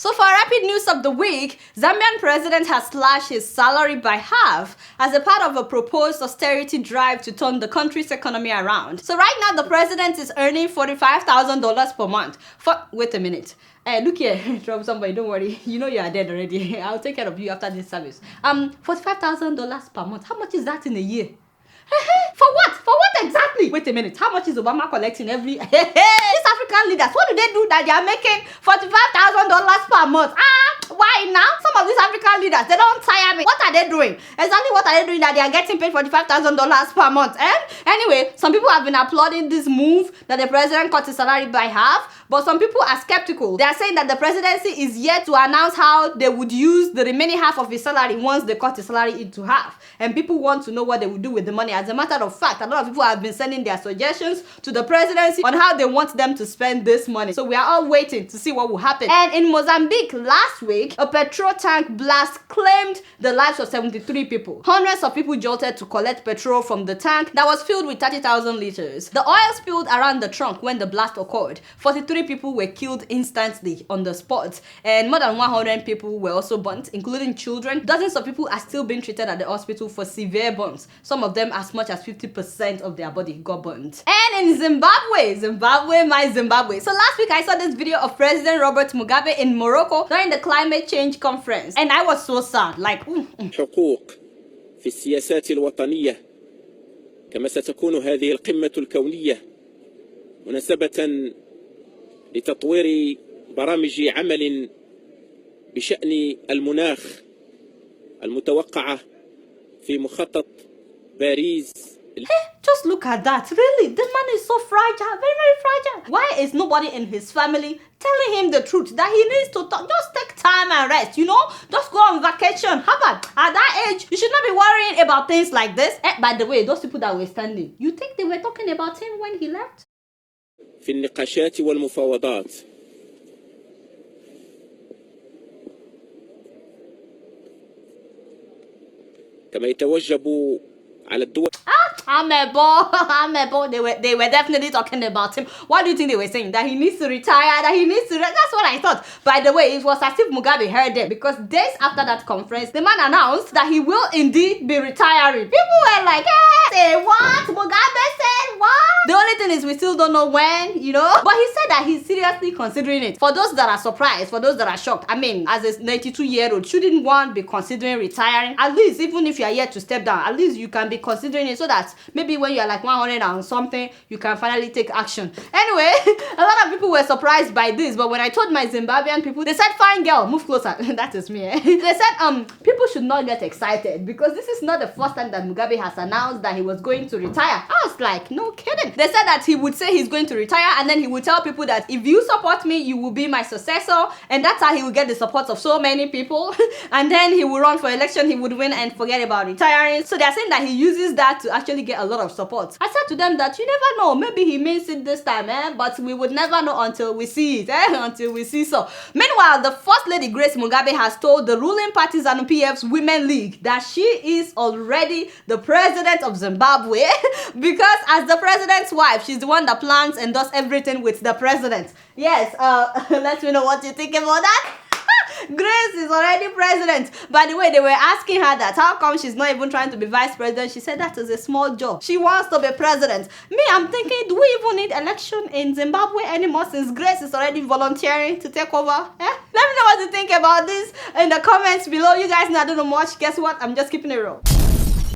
So for rapid news of the week, Zambian president has slashed his salary by half as a part of a proposed austerity drive to turn the country's economy around. So right now the president is earning $45,000 per month. Wait a minute. Look here, drop somebody, don't worry. You know you are dead already. I'll take care of you after this service. $45,000 per month. How much is that in a year? For what? For what exactly? Wait a minute. How much is Obama collecting every... These African leaders, what do they do that they are making $45,000 per month? Why now? Some of these African leaders, they don't tire me. What are they doing? Exactly what are they doing that they are getting paid $45,000 per month? Anyway, some people have been applauding this move that the president cut his salary by half, but some people are skeptical. They are saying that the presidency is yet to announce how they would use the remaining half of his salary once they cut his salary into half. And people want to know what they would do with the money. As a matter of fact, a lot of people have been sending their suggestions to the presidency on how they want them to spend this money. So we are all waiting to see what will happen. And in Mozambique last week, a petrol tank blast claimed the lives of 73 people. Hundreds of people jolted to collect petrol from the tank that was filled with 30,000 liters. The oil spilled around the trunk when the blast occurred. 43 people were killed instantly on the spot, and more than 100 people were also burnt, including children. Dozens of people are still being treated at the hospital for severe burns. Some of them as much as 50% of their body got burnt. And in Zimbabwe, my Zimbabwe. So last week I saw this video of President Robert Mugabe in Morocco during the climate change conference, and I was so sad. Like, حقوق في السياسات الوطنية كما ستكون هذه القمة الكونية مناسبة لتطوير برامج عمل بشأن المناخ المتوقعة في مخطط باريس. Just look at that. Really, this man is so fragile, very, very fragile. Why is nobody in his family telling him the truth that he needs to talk? Just take time and rest, you know? Just go on vacation. How about at that age, you should not be worrying about things like this. By the way, those people that were standing, you think they were talking about him when he left? في النقاشات والمفاوضات كما يتوجب على الدول. I'm a ball. They were definitely talking about him. What do you think they were saying? That he needs to retire, that he needs to... That's what I thought. By the way, it was as if Mugabe heard them, because days after that conference, the man announced that he will indeed be retiring. People were like, say what? Mugabe said what? The only thing is we still don't know when, you know? But he said that he's seriously considering it. For those that are surprised, for those that are shocked, I mean, as a 92-year-old, shouldn't one be considering retiring? At least, even if you are yet to step down, at least you can be considering it so that maybe when you're like 100 and something, you can finally take action. Anyway, a lot of people were surprised by this, but when I told my Zimbabwean people, they said, fine girl, move closer. That is me. They said, people should not get excited because this is not the first time that Mugabe has announced that he was going to retire. I was like, no kidding. They said that he would say he's going to retire, and then he would tell people that if you support me, you will be my successor, and that's how he will get the support of so many people. And then he will run for election, he would win and forget about retiring. So they're saying that he uses that to actually get a lot of support. I said to them that you never know, maybe he means it this time, but we would never know until we see it, until we see so. Meanwhile, the First Lady Grace Mugabe has told the ruling party ZANU-PF's Women League that she is already the president of Zimbabwe because as the president's wife, she's the one that plans and does everything with the president. Yes, let me know what you think about that. Grace is already president. By the way, they were asking her that how come she's not even trying to be vice president. She said that is a small job. She wants to be president. Me, I'm thinking, do we even need election in Zimbabwe anymore since Grace is already volunteering to take over? Let me know what you think about this in the comments below. You guys know I don't know much. Guess what? I'm just keeping it real.